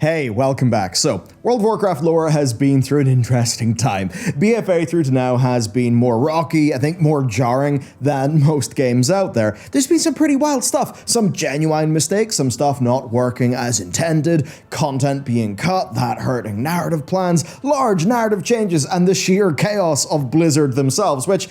Hey, welcome back. So, World of Warcraft lore has been through an interesting time. BFA through to now has been more rocky, I think more jarring than most games out there. There's been some pretty wild stuff, some genuine mistakes, some stuff not working as intended, content being cut, that hurting narrative plans, large narrative changes, and the sheer chaos of Blizzard themselves, which,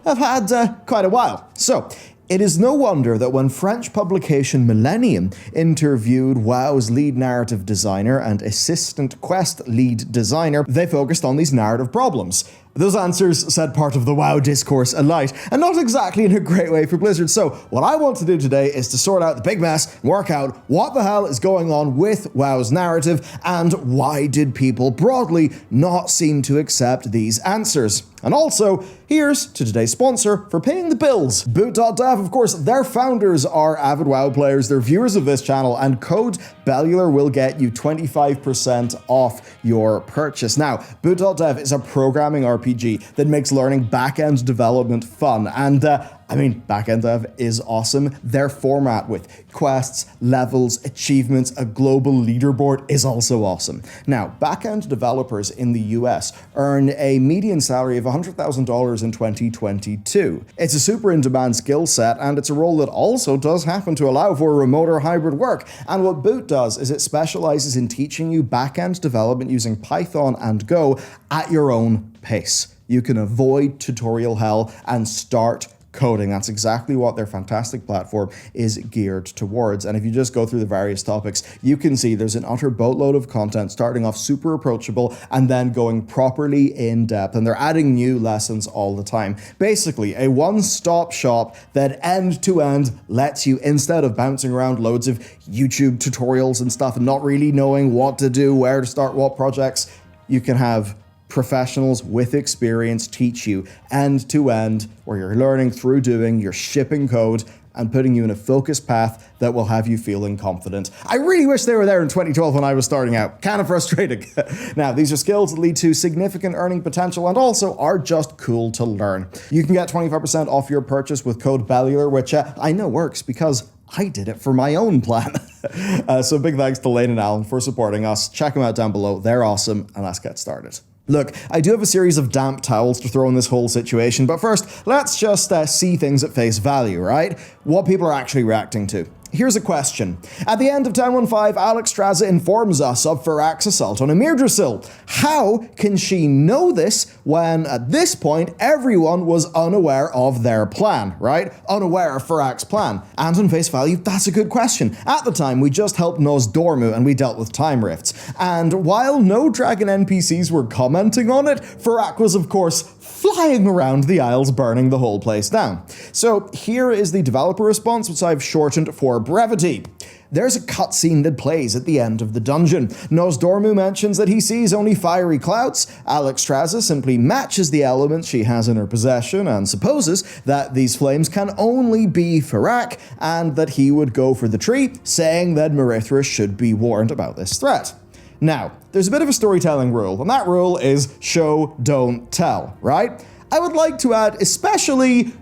have had quite a while. So, it is no wonder that when French publication Millennium interviewed WoW's lead narrative designer and assistant quest lead designer, they focused on these narrative problems. Those answers set part of the WoW discourse alight, and not exactly in a great way for Blizzard. So what I want to do today is to sort out the big mess and work out what the hell is going on with WoW's narrative and why did people broadly not seem to accept these answers. And also, here's to today's sponsor for paying the bills. Boot.dev, of course, their founders are avid WoW players, they're viewers of this channel, and code Bellular will get you 25% off your purchase. Now, Boot.dev is a programming RPG that makes learning back-end development fun, and back-end dev is awesome. Their format with quests, levels, achievements, a global leaderboard is also awesome. Now, back-end developers in the US earn a median salary of $100,000 in 2022. It's a super in-demand skill set, and it's a role that also does happen to allow for remote or hybrid work. And what Boot does is it specializes in teaching you back-end development using Python and Go at your own pace. You can avoid tutorial hell and start coding. That's exactly what their fantastic platform is geared towards. And if you just go through the various topics, you can see there's an utter boatload of content starting off super approachable and then going properly in depth. And they're adding new lessons all the time. Basically, a one-stop shop that end to end lets you, instead of bouncing around loads of YouTube tutorials and stuff and not really knowing what to do, where to start what projects, you can have professionals with experience teach you end to end, where you're learning through doing, you're shipping code, and putting you in a focused path that will have you feeling confident. I really wish they were there in 2012 when I was starting out. Kind of frustrating. Now, these are skills that lead to significant earning potential and also are just cool to learn. You can get 25% off your purchase with code Bellular, which I know works because I did it for my own plan. So big thanks to Lane and Alan for supporting us. Check them out down below. They're awesome, and let's get started. Look, I do have a series of damp towels to throw in this whole situation, but first, let's just see things at face value, right? What people are actually reacting to. Here's a question. At the end of 10.15, Alexstrasza informs us of Farak's assault on Emirdrassil. How can she know this when, at this point, everyone was unaware of their plan, right? Unaware of Farak's plan. And on face value, that's a good question. At the time, we just helped Nosdormu and we dealt with time rifts. And while no dragon NPCs were commenting on it, Farak was, of course, flying around the Isles, burning the whole place down. So here is the developer response, which I've shortened for brevity. There's a cutscene that plays at the end of the dungeon. Nosdormu mentions that he sees only fiery clouds. Alexstrasza simply matches the elements she has in her possession and supposes that these flames can only be Farak and that he would go for the tree, saying that Marithra should be warned about this threat. Now, there's a bit of a storytelling rule, and that rule is show, don't tell, right? I would like to add, especially,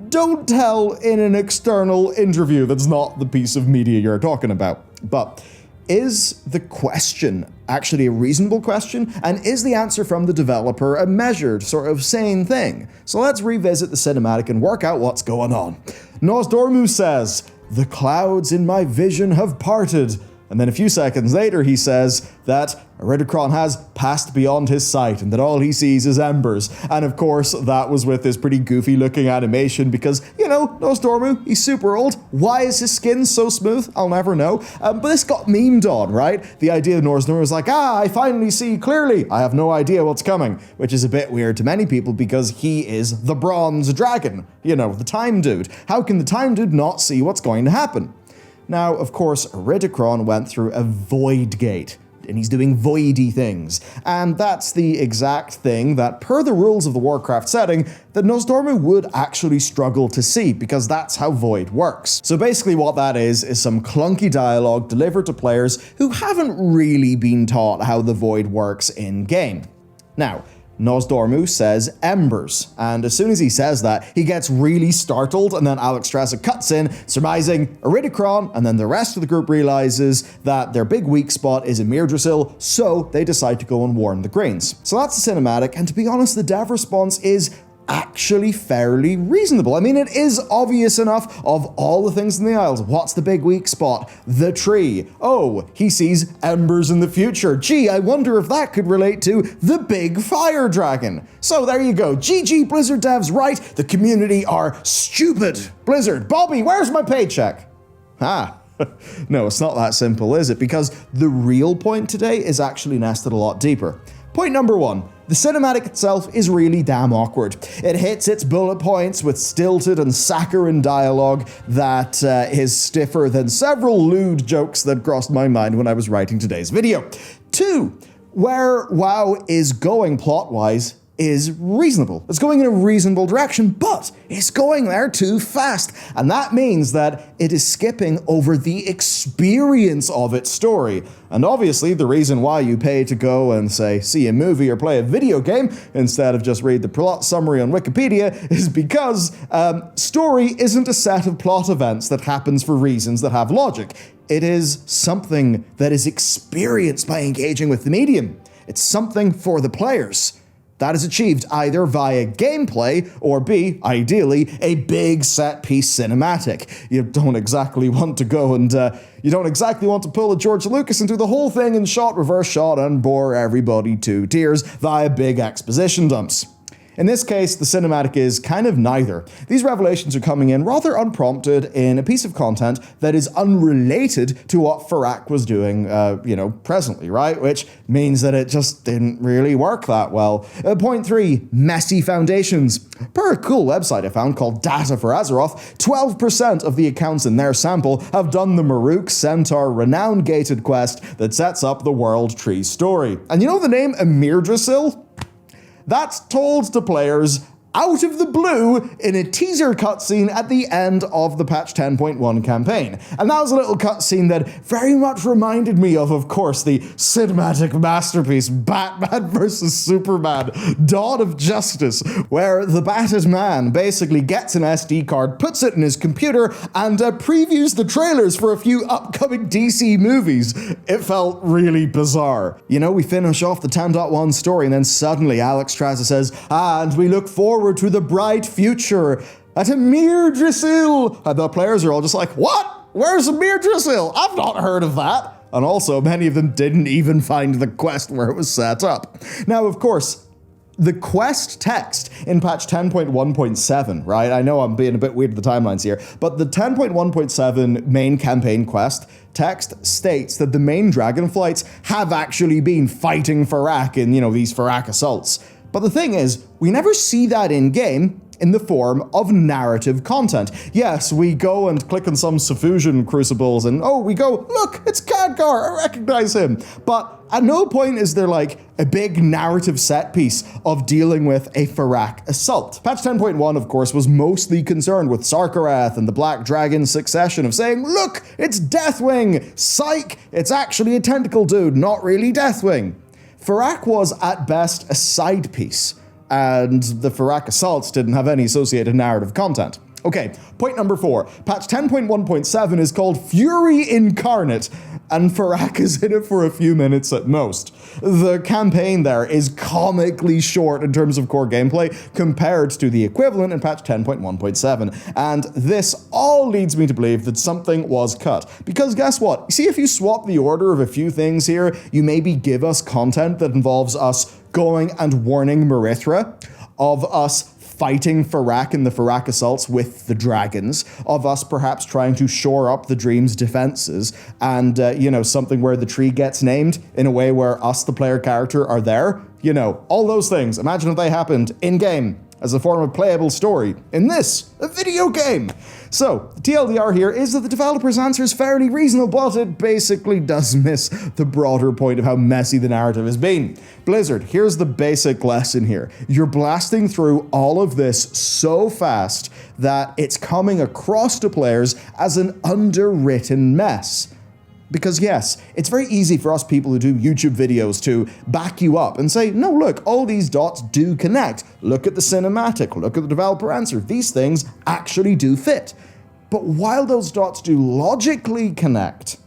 don't tell in an external interview that's not the piece of media you're talking about. But is the question actually a reasonable question? And is the answer from the developer a measured, sort of sane thing? So let's revisit the cinematic and work out what's going on. Nosdormu says, "The clouds in my vision have parted." And then a few seconds later, he says that Eridikron has passed beyond his sight and that all he sees is embers. And of course, that was with this pretty goofy looking animation because, Nosdormu, he's super old. Why is his skin so smooth? I'll never know. But this got memed on, right? The idea of Nosdormu was like, I finally see clearly. I have no idea what's coming, which is a bit weird to many people because he is the bronze dragon, the time dude. How can the time dude not see what's going to happen? Now, of course, Eridikron went through a void gate, and he's doing voidy things. And that's the exact thing that, per the rules of the Warcraft setting, that Nosdormu would actually struggle to see, because that's how void works. So basically what that is some clunky dialogue delivered to players who haven't really been taught how the void works in-game. Now, Nosdormu says embers, and as soon as he says that, he gets really startled, and then Alexstrasza cuts in, surmising Iridikron, and then the rest of the group realizes that their big weak spot is Emirdrasil, so they decide to go and warn the Greens. So that's the cinematic, and to be honest, the dev response is actually fairly reasonable. I mean, it is obvious enough of all the things in the Isles. What's the big weak spot? The tree. Oh, he sees embers in the future. Gee, I wonder if that could relate to the big fire dragon. So there you go. GG Blizzard devs, right? The community are stupid. Blizzard, Bobby, where's my paycheck? Ah. No, it's not that simple, is it? Because the real point today is actually nested a lot deeper. Point number one, the cinematic itself is really damn awkward. It hits its bullet points with stilted and saccharine dialogue that is stiffer than several lewd jokes that crossed my mind when I was writing today's video. Two, where WoW is going plot-wise is reasonable. It's going in a reasonable direction, but it's going there too fast. And that means that it is skipping over the experience of its story. And obviously, the reason why you pay to go and, say, see a movie or play a video game instead of just read the plot summary on Wikipedia is because story isn't a set of plot events that happens for reasons that have logic. It is something that is experienced by engaging with the medium. It's something for the players. That is achieved either via gameplay or B, ideally, a big set-piece cinematic. You don't exactly want to go and, you don't exactly want to pull a George Lucas and do the whole thing in shot, reverse shot, and bore everybody to tears via big exposition dumps. In this case, the cinematic is kind of neither. These revelations are coming in rather unprompted in a piece of content that is unrelated to what Farak was doing, presently, right? Which means that it just didn't really work that well. Point three, messy foundations. Per a cool website I found called Data for Azeroth, 12% of the accounts in their sample have done the Maruk Centaur renowned gated quest that sets up the World Tree story. And you know the name Emirdrasil? That's told to players out of the blue in a teaser cutscene at the end of the patch 10.1 campaign. And that was a little cutscene that very much reminded me of course, the cinematic masterpiece Batman vs. Superman, Dawn of Justice, where the battered man basically gets an SD card, puts it in his computer, and previews the trailers for a few upcoming DC movies. It felt really bizarre. You know, we finish off the 10.1 story, and then suddenly Alexstrasza says, and we look forward to the bright future at Emirdrasil. And the players are all just like, what? Where's Emirdrasil? I've not heard of that. And also, many of them didn't even find the quest where it was set up. Now, of course, the quest text in patch 10.1.7, right? I know I'm being a bit weird with the timelines here, but the 10.1.7 main campaign quest text states that the main Dragonflights have actually been fighting Farak in, these Farak assaults. But the thing is, we never see that in-game in the form of narrative content. Yes, we go and click on some Suffusion crucibles and, we go, look, it's Khadgar, I recognize him. But at no point is there like a big narrative set piece of dealing with a Farak assault. Patch 10.1, of course, was mostly concerned with Sarkarath and the Black Dragon succession of saying, look, it's Deathwing, psych, it's actually a tentacle dude, not really Deathwing. Farak was, at best, a side piece, and the Farak assaults didn't have any associated narrative content. Okay, point number four. Patch 10.1.7 is called Fury Incarnate, and Farak is in it for a few minutes at most. The campaign there is comically short in terms of core gameplay compared to the equivalent in patch 10.1.7, and this all leads me to believe that something was cut. Because guess what? You see, if you swap the order of a few things here, you maybe give us content that involves us going and warning Marithra, of us fighting Farak in the Farak assaults with the dragons, of us perhaps trying to shore up the Dream's defenses, and, something where the tree gets named in a way where us, the player character, are there. All those things. Imagine if they happened in-game as a form of playable story in a video game. So, the TLDR here is that the developer's answer is fairly reasonable, but it basically does miss the broader point of how messy the narrative has been. Blizzard, here's the basic lesson here. You're blasting through all of this so fast that it's coming across to players as an underwritten mess. Because yes, it's very easy for us people who do YouTube videos to back you up and say, no, look, all these dots do connect. Look at the cinematic, look at the developer answer. These things actually do fit. But while those dots do logically connect,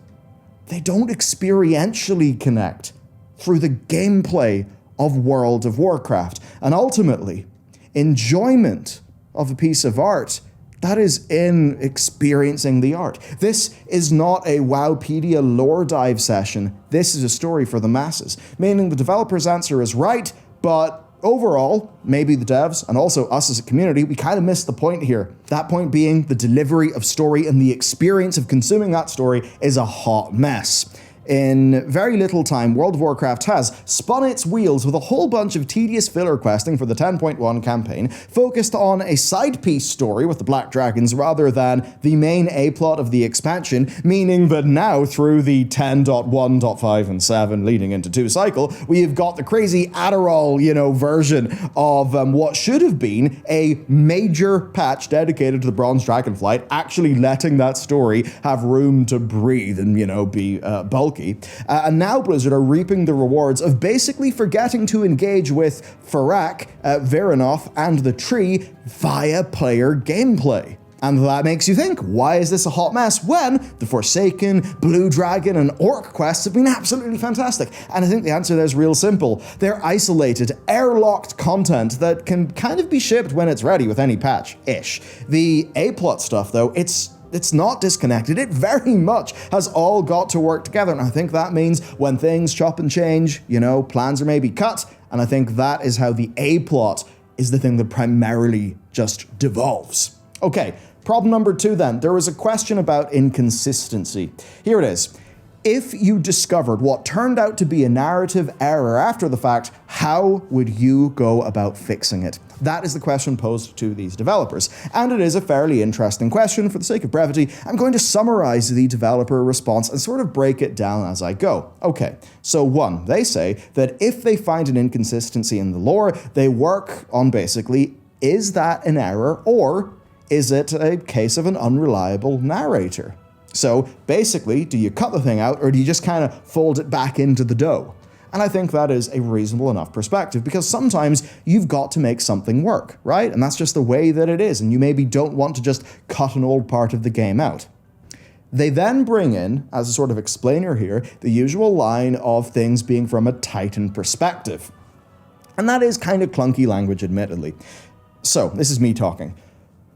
they don't experientially connect through the gameplay of World of Warcraft. And ultimately, enjoyment of a piece of art, that is in experiencing the art. This is not a Wowpedia lore dive session. This is a story for the masses, meaning the developer's answer is right, but overall, maybe the devs and also us as a community, we kind of missed the point here. That point being the delivery of story and the experience of consuming that story is a hot mess. In very little time, World of Warcraft has spun its wheels with a whole bunch of tedious filler questing for the 10.1 campaign, focused on a side piece story with the Black Dragons rather than the main A-plot of the expansion, meaning that now through the 10.1.5 and 7 leading into 2 cycle, we have got the crazy Adderall, version of what should have been a major patch dedicated to the Bronze Dragonflight, actually letting that story have room to breathe and, be bulky. And now Blizzard are reaping the rewards of basically forgetting to engage with Farak, Veranoth, and the Tree via player gameplay. And that makes you think, why is this a hot mess when the Forsaken, Blue Dragon, and Orc quests have been absolutely fantastic? And I think the answer there is real simple. They're isolated, airlocked content that can kind of be shipped when it's ready with any patch-ish. The A-plot stuff, though, it's not disconnected. It very much has all got to work together. And I think that means when things chop and change, plans are maybe cut. And I think that is how the A-plot is the thing that primarily just devolves. Okay, problem number 2 then. There was a question about inconsistency. Here it is. If you discovered what turned out to be a narrative error after the fact, how would you go about fixing it? That is the question posed to these developers. And it is a fairly interesting question. For the sake of brevity, I'm going to summarize the developer response and sort of break it down as I go. Okay, so 1, they say that if they find an inconsistency in the lore, they work on basically, is that an error or is it a case of an unreliable narrator? So basically, do you cut the thing out or do you just kind of fold it back into the dough? And I think that is a reasonable enough perspective because sometimes you've got to make something work, right? And that's just the way that it is. And you maybe don't want to just cut an old part of the game out. They then bring in, as a sort of explainer here, the usual line of things being from a Titan perspective. And that is kind of clunky language, admittedly. So, this is me talking.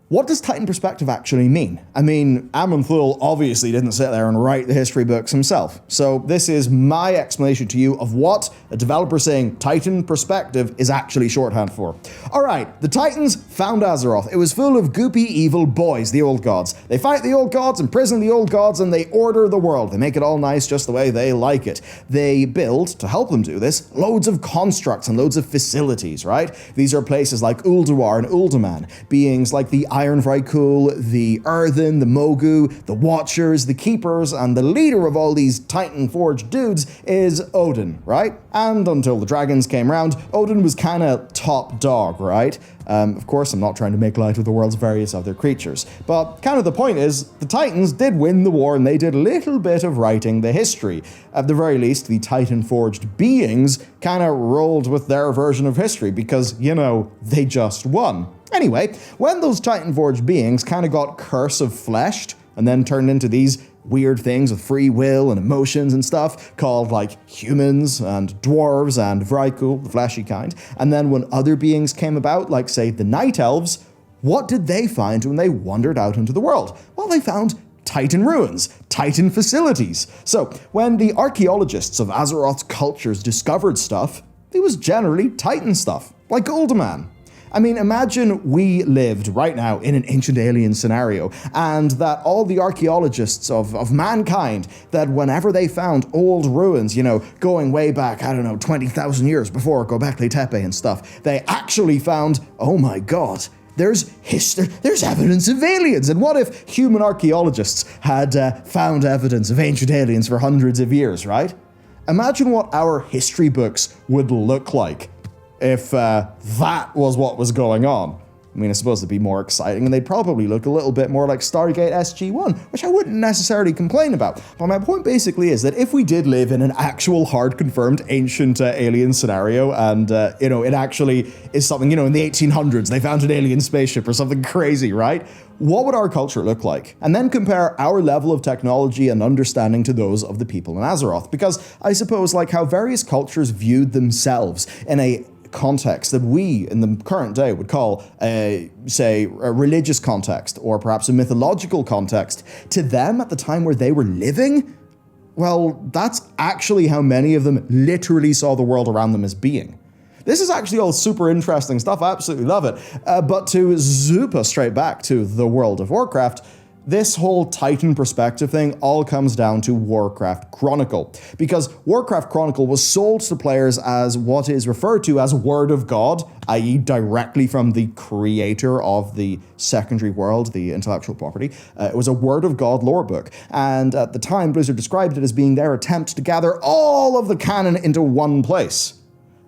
What does Titan perspective actually mean? I mean, Amonthul obviously didn't sit there and write the history books himself. So this is my explanation to you of what a developer saying Titan perspective is actually shorthand for. Alright, the Titans found Azeroth. It was full of goopy evil boys, the old gods. They fight the old gods, imprison the old gods, and they order the world. They make it all nice just the way they like it. They build, to help them do this, loads of constructs and loads of facilities, right? These are places like Ulduar and Uldaman, beings like the Iron Vrykul, the Earthen, the Mogu, the Watchers, the Keepers, and the leader of all these Titan-forged dudes is Odin, right? And until the dragons came around, Odin was kinda top dog, right? Of course, I'm not trying to make light of the world's various other creatures, but kind of the point is, the Titans did win the war and they did a little bit of writing the history. At the very least, the Titan-forged beings kinda rolled with their version of history because, they just won. Anyway, when those Titan-forged beings kind of got curse of fleshed and then turned into these weird things with free will and emotions and stuff called like humans and dwarves and Vrykul, the fleshy kind, and then when other beings came about, like say the Night Elves, what did they find when they wandered out into the world? Well, they found Titan ruins, Titan facilities. So when the archaeologists of Azeroth's cultures discovered stuff, it was generally Titan stuff, like Uldaman. I mean, imagine we lived right now in an ancient alien scenario, and that all the archaeologists of mankind, that whenever they found old ruins, going way back, 20,000 years before Göbekli Tepe and stuff, they actually found, oh my god, there's evidence of aliens. And what if human archaeologists had found evidence of ancient aliens for hundreds of years, right? Imagine what our history books would look like if that was what was going on. I mean, I suppose it'd be more exciting, and they'd probably look a little bit more like Stargate SG-1, which I wouldn't necessarily complain about. But my point basically is that if we did live in an actual hard-confirmed ancient alien scenario, and, it actually is something, in the 1800s, they found an alien spaceship or something crazy, right? What would our culture look like? And then compare our level of technology and understanding to those of the people in Azeroth. Because I suppose, like how various cultures viewed themselves in a context that we in the current day would call a religious context, or perhaps a mythological context, to them at the time where they were living, well, that's actually how many of them literally saw the world around them as being. This is actually all super interesting stuff. I absolutely love it. But to zoop us straight back to the World of Warcraft, this whole Titan perspective thing all comes down to Warcraft Chronicle, because Warcraft Chronicle was sold to players as what is referred to as Word of God, i.e. directly from the creator of the secondary world, the intellectual property. It was a Word of God lore book, and at the time Blizzard described it as being their attempt to gather all of the canon into one place.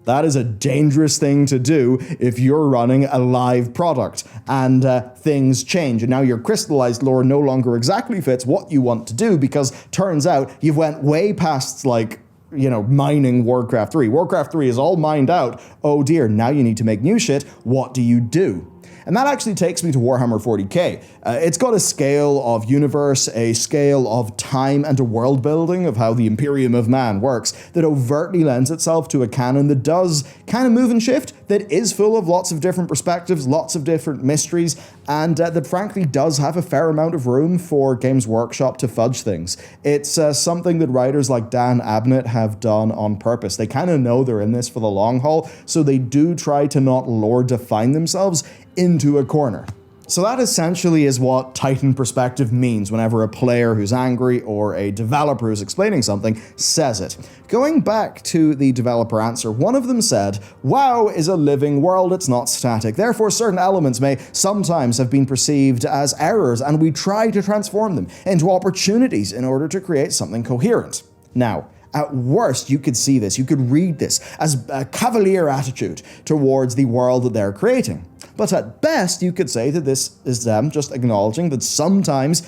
That is a dangerous thing to do if you're running a live product and things change and now your crystallized lore no longer exactly fits what you want to do, because turns out you've went way past mining Warcraft 3. Warcraft 3 is all mined out. Oh dear, now you need to make new shit. What do you do? And that actually takes me to Warhammer 40k. It's got a scale of universe, a scale of time, and a world building of how the Imperium of Man works that overtly lends itself to a canon that does kind of move and shift, that is full of lots of different perspectives, lots of different mysteries, and that frankly does have a fair amount of room for Games Workshop to fudge things. It's something that writers like Dan Abnett have done on purpose. They kind of know they're in this for the long haul, so they do try to not lore define themselves into a corner. So that essentially is what Titan perspective means whenever a player who's angry or a developer who's explaining something says it. Going back to the developer answer, one of them said, WoW is a living world, it's not static. Therefore, certain elements may sometimes have been perceived as errors, and we try to transform them into opportunities in order to create something coherent. Now, at worst, you could see this, you could read this as a cavalier attitude towards the world that they're creating. But at best, you could say that this is them just acknowledging that sometimes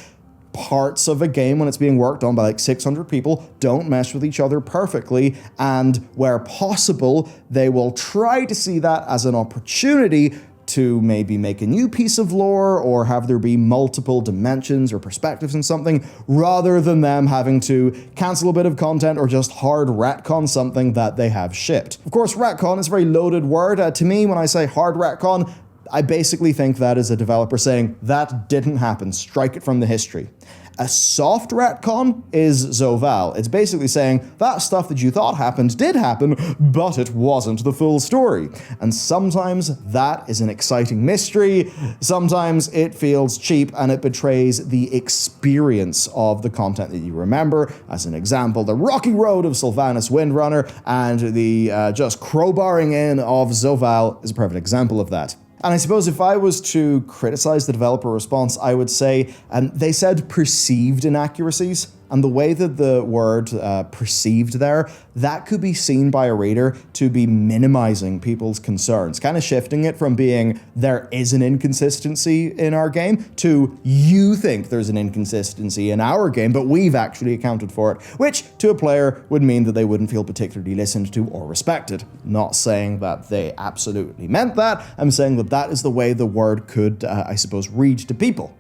parts of a game, when it's being worked on by like 600 people, don't mesh with each other perfectly, and where possible, they will try to see that as an opportunity to maybe make a new piece of lore or have there be multiple dimensions or perspectives in something, rather than them having to cancel a bit of content or just hard retcon something that they have shipped. Of course, retcon is a very loaded word. To me, when I say hard retcon, I basically think that is a developer saying, that didn't happen, strike it from the history. A soft retcon is Zoval. It's basically saying, that stuff that you thought happened did happen, but it wasn't the full story. And sometimes that is an exciting mystery, sometimes it feels cheap and it betrays the experience of the content that you remember. As an example, the rocky road of Sylvanas Windrunner and the just crowbarring in of Zoval is a perfect example of that. And I suppose if I was to criticize the developer response, I would say they said perceived inaccuracies. And the way that the word perceived there, that could be seen by a reader to be minimizing people's concerns, kind of shifting it from being there is an inconsistency in our game to you think there's an inconsistency in our game, but we've actually accounted for it, which to a player would mean that they wouldn't feel particularly listened to or respected. Not saying that they absolutely meant that, I'm saying that that is the way the word could, I suppose, read to people.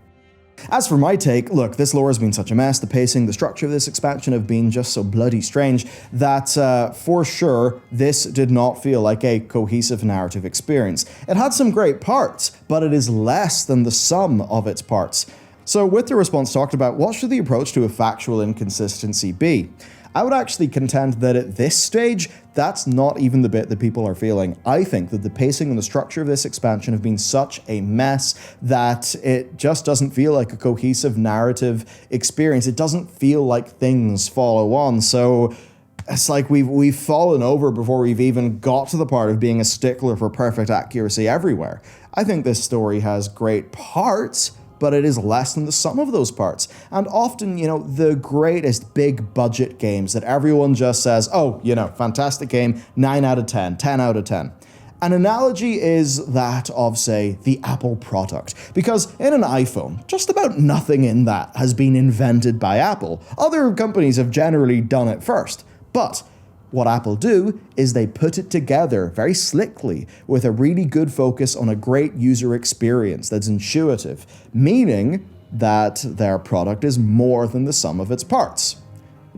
As for my take, look, this lore has been such a mess, the pacing, the structure of this expansion have been just so bloody strange that for sure this did not feel like a cohesive narrative experience. It had some great parts, but it is less than the sum of its parts. So with the response talked about, what should the approach to a factual inconsistency be? I would actually contend that at this stage, that's not even the bit that people are feeling. I think that the pacing and the structure of this expansion have been such a mess that it just doesn't feel like a cohesive narrative experience. It doesn't feel like things follow on. So it's like we've fallen over before we've even got to the part of being a stickler for perfect accuracy everywhere. I think this story has great parts, but it is less than the sum of those parts. And often, the greatest big budget games that everyone just says, oh, fantastic game, 9 out of 10, 10 out of 10. An analogy is that of, say, the Apple product, because in an iPhone, just about nothing in that has been invented by Apple. Other companies have generally done it first, but what Apple do is they put it together very slickly with a really good focus on a great user experience that's intuitive, meaning that their product is more than the sum of its parts.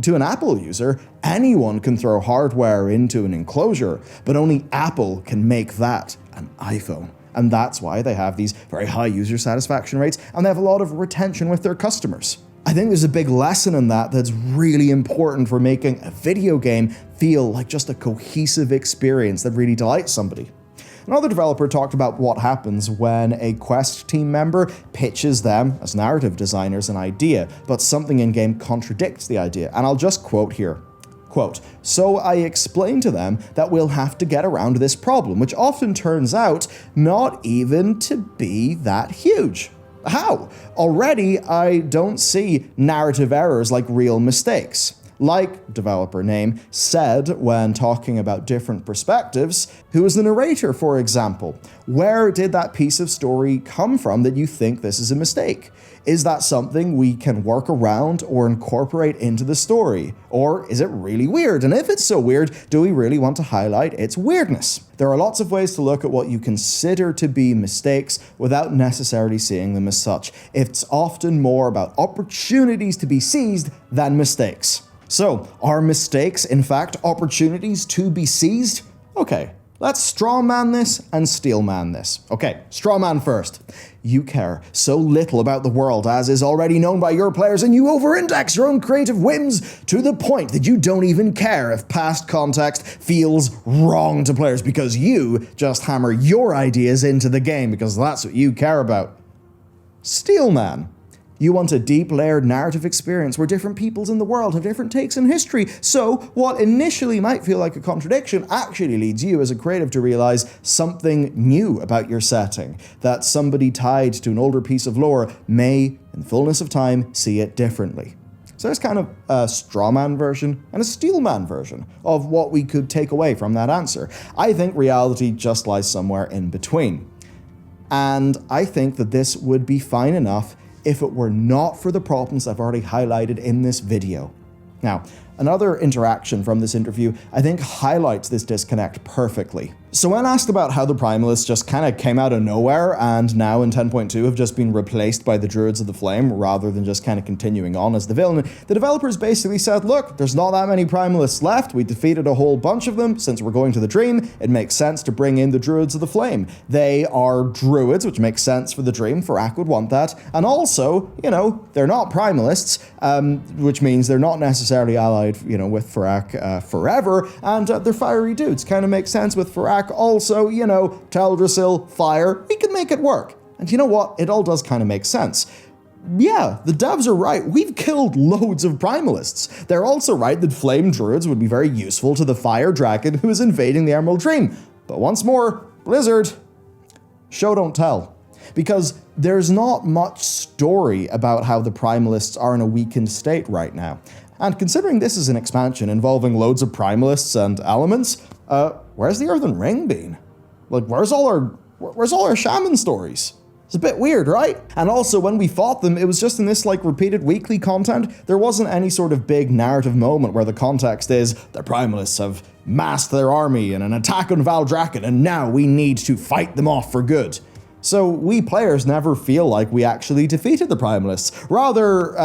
To an Apple user, anyone can throw hardware into an enclosure, but only Apple can make that an iPhone. And that's why they have these very high user satisfaction rates, and they have a lot of retention with their customers. I think there's a big lesson in that that's really important for making a video game feel like just a cohesive experience that really delights somebody. Another developer talked about what happens when a Quest team member pitches them, as narrative designers, an idea, but something in-game contradicts the idea, and I'll just quote here. Quote, "So I explained to them that we'll have to get around this problem, which often turns out not even to be that huge." How? Already, I don't see narrative errors like real mistakes. Like developer name said when talking about different perspectives, who is the narrator, for example? Where did that piece of story come from that you think this is a mistake? Is that something we can work around or incorporate into the story? Or is it really weird? And if it's so weird, do we really want to highlight its weirdness? There are lots of ways to look at what you consider to be mistakes without necessarily seeing them as such. It's often more about opportunities to be seized than mistakes. So, are mistakes, in fact, opportunities to be seized? Okay, let's strawman this and steelman this. Okay, strawman first. You care so little about the world as is already known by your players, and you over-index your own creative whims to the point that you don't even care if past context feels wrong to players because you just hammer your ideas into the game because that's what you care about. Steelman. You want a deep layered narrative experience where different peoples in the world have different takes in history. So what initially might feel like a contradiction actually leads you as a creative to realize something new about your setting, that somebody tied to an older piece of lore may, in the fullness of time, see it differently. So there's kind of a strawman version and a steelman version of what we could take away from that answer. I think reality just lies somewhere in between. And I think that this would be fine enough if it were not for the problems I've already highlighted in this video. Now, another interaction from this interview I think highlights this disconnect perfectly. So when asked about how the Primalists just kind of came out of nowhere and now in 10.2 have just been replaced by the Druids of the Flame rather than just kind of continuing on as the villain, the developers basically said, look, there's not that many Primalists left, we defeated a whole bunch of them, since we're going to the Dream, it makes sense to bring in the Druids of the Flame. They are Druids, which makes sense for the Dream, Farak would want that, and also, you know, they're not Primalists, which means they're not necessarily allied, you know, with Farak forever, and they're fiery dudes, kind of makes sense with Farak. Also, you know, Teldrassil, fire, we can make it work. And you know what? It all does kind of make sense. Yeah, the devs are right. We've killed loads of Primalists. They're also right that Flame Druids would be very useful to the Fire Dragon who is invading the Emerald Dream. But once more, Blizzard, show don't tell. Because there's not much story about how the Primalists are in a weakened state right now. And considering this is an expansion involving loads of Primalists and elements, where's the Earthen Ring been? Like, where's all our shaman stories? It's a bit weird, right? And also, when we fought them, it was just in this, like, repeated weekly content. There wasn't any sort of big narrative moment where the context is, the Primalists have massed their army in an attack on Valdrakken, and now we need to fight them off for good. So we players never feel like we actually defeated the Primalists. Rather,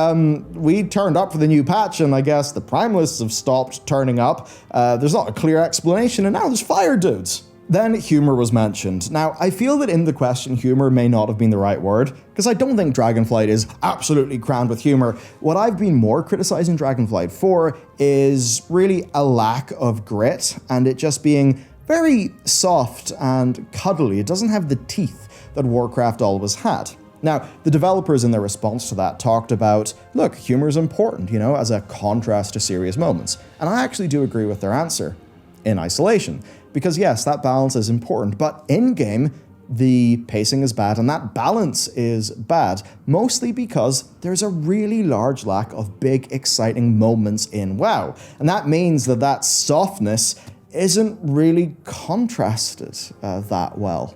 we turned up for the new patch, and I guess the Primalists have stopped turning up. There's not a clear explanation, and now there's fire dudes. Then humor was mentioned. Now, I feel that in the question, humor may not have been the right word, because I don't think Dragonflight is absolutely crammed with humor. What I've been more criticizing Dragonflight for is really a lack of grit, and it just being very soft and cuddly. It doesn't have the teeth that Warcraft always had. Now, the developers in their response to that talked about, look, humor is important, you know, as a contrast to serious moments. And I actually do agree with their answer, in isolation. Because yes, that balance is important, but in-game, the pacing is bad, and that balance is bad, mostly because there's a really large lack of big, exciting moments in WoW. And that means that softness isn't really contrasted that well.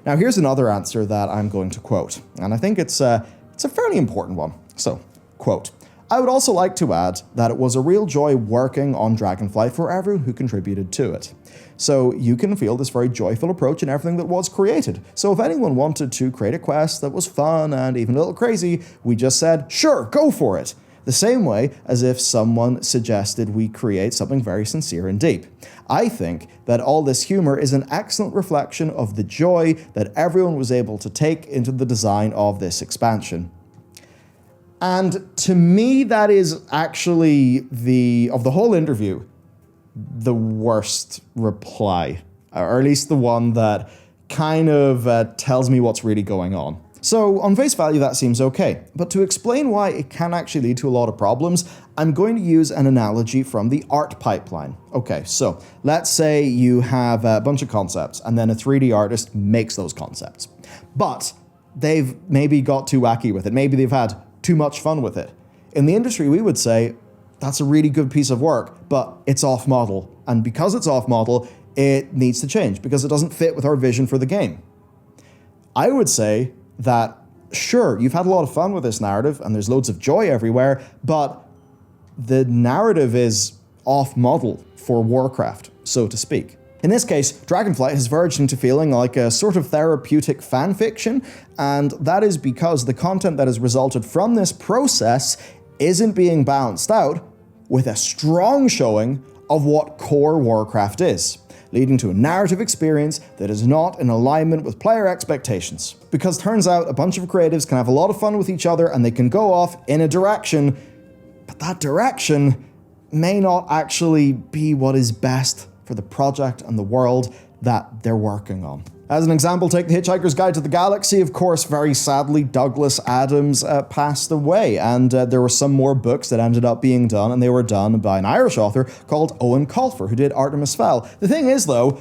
Now, here's another answer that I'm going to quote, and I think it's a fairly important one. So, quote, "I would also like to add that it was a real joy working on Dragonflight for everyone who contributed to it. So you can feel this very joyful approach in everything that was created. So if anyone wanted to create a quest that was fun and even a little crazy, we just said, sure, go for it. The same way as if someone suggested we create something very sincere and deep. I think that all this humor is an excellent reflection of the joy that everyone was able to take into the design of this expansion." And to me, that is actually of the whole interview, the worst reply, or at least the one that kind of tells me what's really going on. So on face value, that seems okay, but to explain why it can actually lead to a lot of problems, I'm going to use an analogy from the art pipeline. Okay, so let's say you have a bunch of concepts, and then a 3D artist makes those concepts. But they've maybe got too wacky with it, maybe they've had too much fun with it. In the industry, we would say, that's a really good piece of work, but it's off model. And because it's off model, it needs to change because it doesn't fit with our vision for the game. I would say that, sure, you've had a lot of fun with this narrative and there's loads of joy everywhere, but the narrative is off model for Warcraft, so to speak. In this case, Dragonflight has verged into feeling like a sort of therapeutic fan fiction, and that is because the content that has resulted from this process isn't being balanced out with a strong showing of what core Warcraft is, leading to a narrative experience that is not in alignment with player expectations. Because turns out a bunch of creatives can have a lot of fun with each other and they can go off in a direction, but that direction may not actually be what is best for the project and the world that they're working on. As an example, take The Hitchhiker's Guide to the Galaxy. Of course, very sadly, Douglas Adams passed away, and there were some more books that ended up being done, and they were done by an Irish author called Owen Colfer, who did Artemis Fowl. The thing is, though,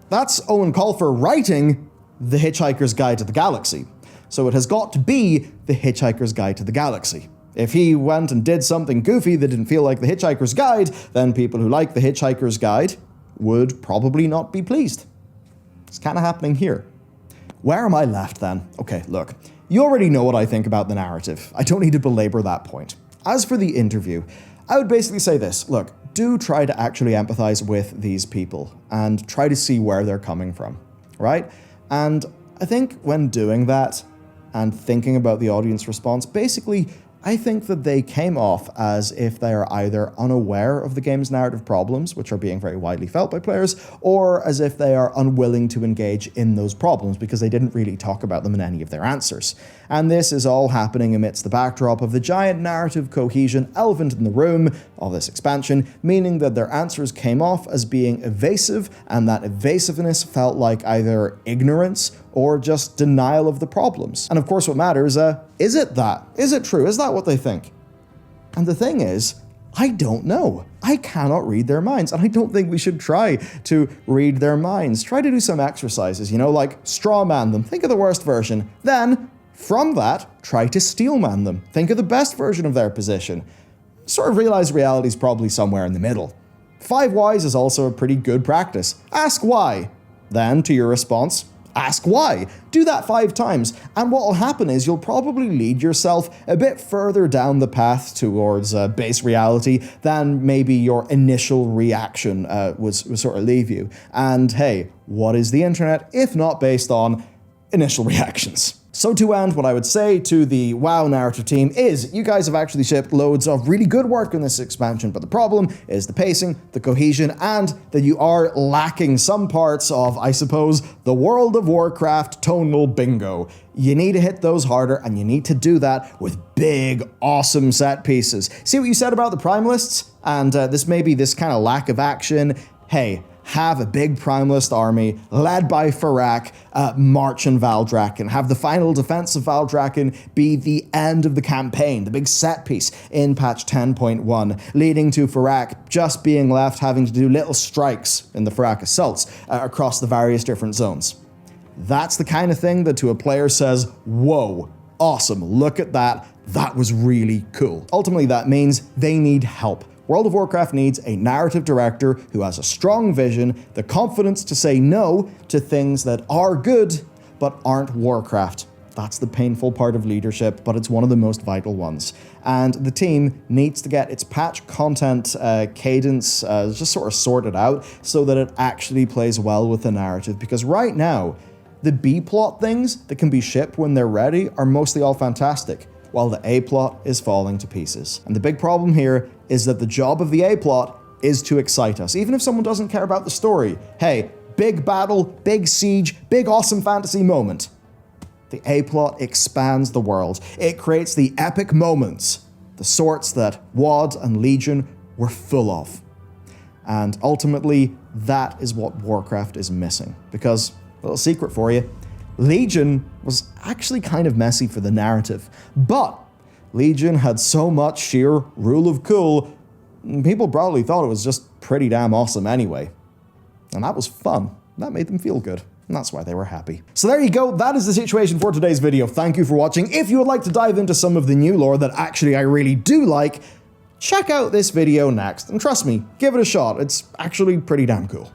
that's Owen Colfer writing The Hitchhiker's Guide to the Galaxy. So it has got to be The Hitchhiker's Guide to the Galaxy. If he went and did something goofy that didn't feel like The Hitchhiker's Guide, then people who like The Hitchhiker's Guide would probably not be pleased. It's kind of happening here. Where am I left then? Okay, look, you already know what I think about the narrative. I don't need to belabor that point. As for the interview, I would basically say this. Look, do try to actually empathize with these people and try to see where they're coming from, right? And I think when doing that and thinking about the audience response, basically, I think that they came off as if they are either unaware of the game's narrative problems, which are being very widely felt by players, or as if they are unwilling to engage in those problems because they didn't really talk about them in any of their answers. And this is all happening amidst the backdrop of the giant narrative cohesion elephant in the room of this expansion, meaning that their answers came off as being evasive, and that evasiveness felt like either ignorance or just denial of the problems. And of course what matters, is it that? Is it true? Is that what they think? And the thing is, I don't know. I cannot read their minds, and I don't think we should try to read their minds. Try to do some exercises, like straw man them. Think of the worst version. Then, from that, try to steel man them. Think of the best version of their position. Sort of realize reality's probably somewhere in the middle. 5 whys is also a pretty good practice. Ask why. Then, to your response, ask why. Do that 5 times, and what will happen is you'll probably lead yourself a bit further down the path towards base reality than maybe your initial reaction would sort of leave you. And hey, what is the internet if not based on initial reactions? So to end, what I would say to the WoW narrative team is you guys have actually shipped loads of really good work in this expansion, but the problem is the pacing, the cohesion, and that you are lacking some parts of, I suppose, the World of Warcraft tonal bingo. You need to hit those harder, and you need to do that with big, awesome set pieces. See what you said about the Primalists? And this may be this kind of lack of action. Hey, have a big Primalist army led by Farak march in Valdrakken. Have the final defense of Valdrakken be the end of the campaign, the big set piece in patch 10.1, leading to Farak just being left having to do little strikes in the Farak assaults across the various different zones. That's the kind of thing that to a player says, whoa, awesome, look at that, that was really cool. Ultimately, that means they need help. World of Warcraft needs a narrative director who has a strong vision, the confidence to say no to things that are good but aren't Warcraft. That's the painful part of leadership, but it's one of the most vital ones. And the team needs to get its patch content cadence just sort of sorted out so that it actually plays well with the narrative. Because right now, the B-plot things that can be shipped when they're ready are mostly all fantastic, while the A-plot is falling to pieces. And the big problem here is that the job of the A-plot is to excite us. Even if someone doesn't care about the story, hey, big battle, big siege, big awesome fantasy moment. The A-plot expands the world. It creates the epic moments, the sorts that WoD and Legion were full of. And ultimately, that is what Warcraft is missing. Because, little secret for you, Legion was actually kind of messy for the narrative. But Legion had so much sheer rule of cool, people probably thought it was just pretty damn awesome anyway. And that was fun. That made them feel good. And that's why they were happy. So there you go, that is the situation for today's video. Thank you for watching. If you would like to dive into some of the new lore that actually I really do like, check out this video next. And trust me, give it a shot. It's actually pretty damn cool.